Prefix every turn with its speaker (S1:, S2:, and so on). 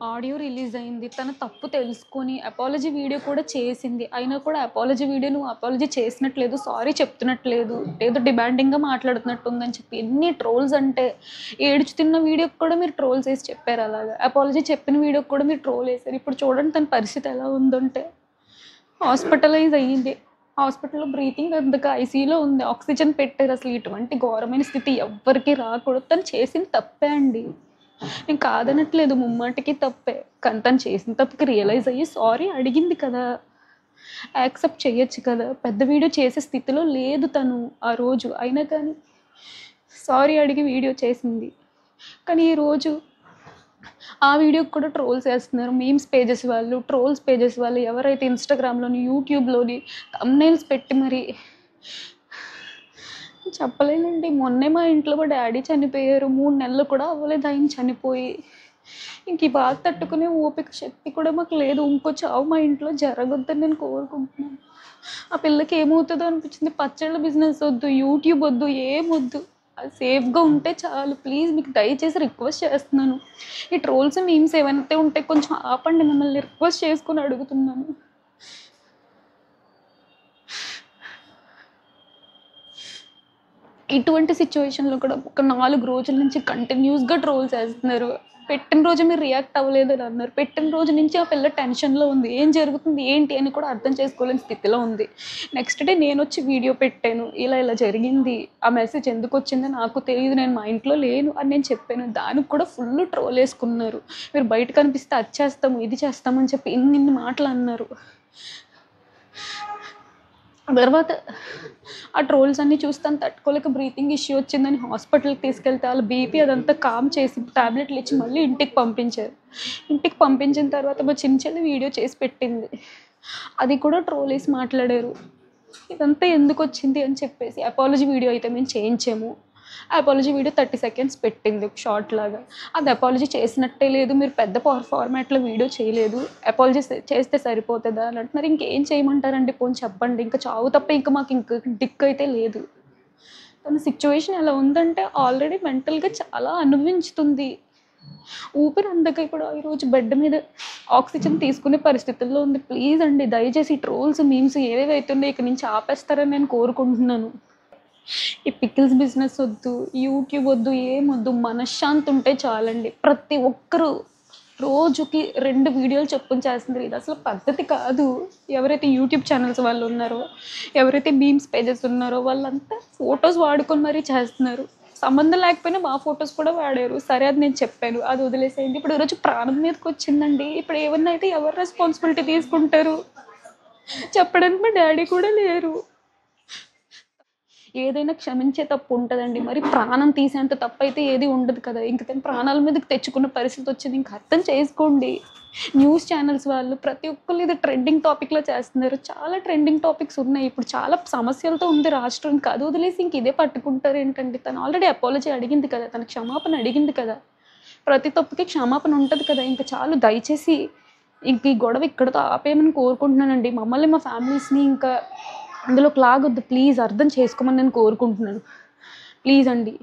S1: Audio release అయింది. తన తప్పు తెలుసుకొని అపాలజీ వీడియో కూడా చేసింది. అయినా కూడా అపాలజీ వీడియో నువ్వు అపాలజీ చేసినట్లేదు, సారీ చెప్తున్నట్లేదు, ఏదో డిమాండింగ్‌గా మాట్లాడుతున్నట్టుందని చెప్పి ఎన్ని ట్రోల్స్ అంటే, ఏడుచుతున్న వీడియోకి కూడా మీరు ట్రోల్స్ ఏసి చెప్పారు అలాగా. అపాలజీ చెప్పిన వీడియోకి కూడా మీరు ట్రోల్ ఏసారు. ఇప్పుడు చూడండి తన పరిస్థితి ఎలా ఉందంటే, హాస్పిటలైజ్ అయ్యింది. హాస్పిటల్‌లో బ్రీతింగ్ అందక ఐసీయూలో ఉంది. ఆక్సిజన్ పెట్టారు. అసలు ఇటువంటి ఘోరమైన స్థితి ఎవ్వరికీ రాకూడదు. తను చేసింది తప్పే అండి. నేను కాదనట్లేదు, ముమ్మాటికి తప్పే. కానీ తను చేసిన తప్పుకి రియలైజ్ అయ్యి సారీ అడిగింది కదా! యాక్సెప్ట్ చేయొచ్చు కదా! పెద్ద వీడియో చేసే స్థితిలో లేదు తను ఆ రోజు. అయినా కానీ సారీ అడిగి వీడియో చేసింది. కానీ ఈరోజు ఆ వీడియోకి కూడా ట్రోల్స్ ఏస్తున్నారు. మీమ్స్ పేజెస్ వాళ్ళు, ట్రోల్స్ పేజెస్ వాళ్ళు ఎవరైతే ఇన్‌స్టాగ్రామ్‌లోని, యూట్యూబ్‌లోని థంబ్‌నెయిల్స్ పెట్టి మరి చెప్పలేనండి. మొన్నే మా ఇంట్లో మా డ్యాడీ చనిపోయారు. 3 నెలలు కూడా అవ్వలేదు ఆయన చనిపోయి. ఇంక ఈ బాధ తట్టుకునే ఓపిక, శక్తి కూడా మాకు లేదు. ఇంకో చావు మా ఇంట్లో జరగొద్దని నేను కోరుకుంటున్నాను. ఆ పిల్లకి ఏమవుతుందో అనిపించింది. పచ్చళ్ళ బిజినెస్ వద్దు, యూట్యూబ్ వద్దు, ఏమొద్దు. అది సేఫ్‌గా ఉంటే చాలు. ప్లీజ్ మీకు దయచేసి రిక్వెస్ట్ చేస్తున్నాను. ఈ ట్రోల్స్, మీమ్స్ ఏవైతే ఉంటే కొంచెం ఆపండి. మిమ్మల్ని రిక్వెస్ట్ చేసుకొని అడుగుతున్నాను. ఇటువంటి సిచ్యువేషన్‌లో కూడా ఒక 4 రోజుల నుంచి కంటిన్యూస్‌గా ట్రోల్స్ ఏస్తున్నారు. పెట్టిన రోజు మీరు రియాక్ట్ అవ్వలేదని అన్నారు. పెట్టిన రోజు నుంచి ఆ పిల్ల టెన్షన్‌లో ఉంది. ఏం జరుగుతుంది, ఏంటి అని కూడా అర్థం చేసుకోలేని స్థితిలో ఉంది. నెక్స్ట్ డే నేనొచ్చి వీడియో పెట్టాను. ఇలా ఇలా జరిగింది. ఆ మెసేజ్ ఎందుకొచ్చిందో నాకు తెలీదు. నేను మా ఇంట్లో లేను అని నేను చెప్పాను. దానికి కూడా ఫుల్ ట్రోల్ ఏసుకున్నారు. మీరు బయట కనిపిస్తే అది చేస్తాము, ఇది చేస్తామని చెప్పి ఇన్నిన్ని మాటలు అన్నారు. తర్వాత ఆ ట్రోల్స్ అన్నీ చూసి తను తట్టుకోలేక బ్రీతింగ్ ఇష్యూ వచ్చిందని హాస్పిటల్‌కి తీసుకెళ్తే ఆళ్ళ బీపీ అదంతా కామ్ చేసి టాబ్లెట్లు ఇచ్చి మళ్ళీ ఇంటికి పంపించారు. ఇంటికి పంపించిన తర్వాత మా చిన్న చెల్లి వీడియో చేసి పెట్టింది. అది కూడా ట్రోల్ ఏసి మాట్లాడారు. ఇదంతా ఎందుకొచ్చింది అని చెప్పేసి. అపాలజీ వీడియో అయితే మేము చేయించాము. అపాలజీ వీడియో 30 సెకండ్స్ పెట్టింది ఒక షార్ట్ లాగా. అది అపాలజీ చేసినట్టే లేదు. మీరు పెద్ద ఫార్మాట్‌లో వీడియో చేయలేదు. అపాలజీ చేస్తే సరిపోతదా అని అంటున్నారు. ఇంకేం చేయమంటారండి పోనీ చెప్పండి. ఇంక చావు తప్ప ఇంక మాకు ఇంక దిక్కయితే లేదు. తన సిచ్యువేషన్ ఎలా ఉందంటే ఆల్రెడీ మెంటల్‌గా చాలా అనుభవించుతుంది. ఊపిరి అందక ఇప్పుడు ఈరోజు బెడ్ మీద ఆక్సిజన్ తీసుకునే పరిస్థితుల్లో ఉంది. ప్లీజ్ అండి దయచేసి ఈ ట్రోల్స్, మీమ్స్ ఏవేవైతున్నాయో ఇక నుంచి ఆపేస్తారని నేను కోరుకుంటున్నాను. ఈ పికిల్స్ బిజినెస్ వద్దు, యూట్యూబ్ వద్దు, ఏమొద్దు. మనశ్శాంతి ఉంటే చాలండి. ప్రతి ఒక్కరు రోజుకి 2 వీడియోలు చొప్పున చేస్తున్నారు. ఇది అసలు పద్ధతి కాదు. ఎవరైతే యూట్యూబ్ ఛానల్స్ వాళ్ళు ఉన్నారో, ఎవరైతే మీమ్స్ పేజెస్ ఉన్నారో వాళ్ళంతా ఫోటోస్ వాడుకొని మరీ చేస్తున్నారు. సంబంధం లేకపోయినా మా ఫోటోస్ కూడా వాడారు. సరే అది నేను చెప్పాను. అది వదిలేసేయండి. ఇప్పుడు ఈరోజు ప్రాణం మీదకొచ్చిందండి. ఇప్పుడు ఏమన్నా అయితే ఎవరు రెస్పాన్సిబిలిటీ తీసుకుంటారు? చెప్పడానికి మా డ్యాడీ కూడా లేరు. ఏదైనా క్షమించే తప్పు ఉంటదండి. మరి ప్రాణం తీసేంత తప్పైతే ఏది ఉండదు కదా! ఇంక తను ప్రాణాల మీదకి తెచ్చుకున్న పరిస్థితి వచ్చింది. ఇంక అర్థం చేసుకోండి. న్యూస్ ఛానల్స్ వాళ్ళు ప్రతి ఒక్కళ్ళు ఇది ట్రెండింగ్ టాపిక్‌లో చేస్తున్నారు. చాలా ట్రెండింగ్ టాపిక్స్ ఉన్నాయి. ఇప్పుడు చాలా సమస్యలతో ఉంది రాష్ట్రం. ఇంక అది వదిలేసి ఇంక ఇదే పట్టుకుంటారేంటండి? తను ఆల్రెడీ అపాలజీ అడిగింది కదా! తను క్షమాపణ అడిగింది కదా! ప్రతి తప్పుకి క్షమాపణ ఉంటది కదా! ఇంక చాలు దయచేసి ఇంక ఈ గొడవ ఇక్కడితో ఆపేయమని కోరుకుంటున్నానండి. మమ్మల్ని, మా ఫ్యామిలీస్‌ని ఇంకా అందులోకి లాగొద్దు. ప్లీజ్ అర్థం చేసుకోమని నేను కోరుకుంటున్నాను. ప్లీజ్ అండి.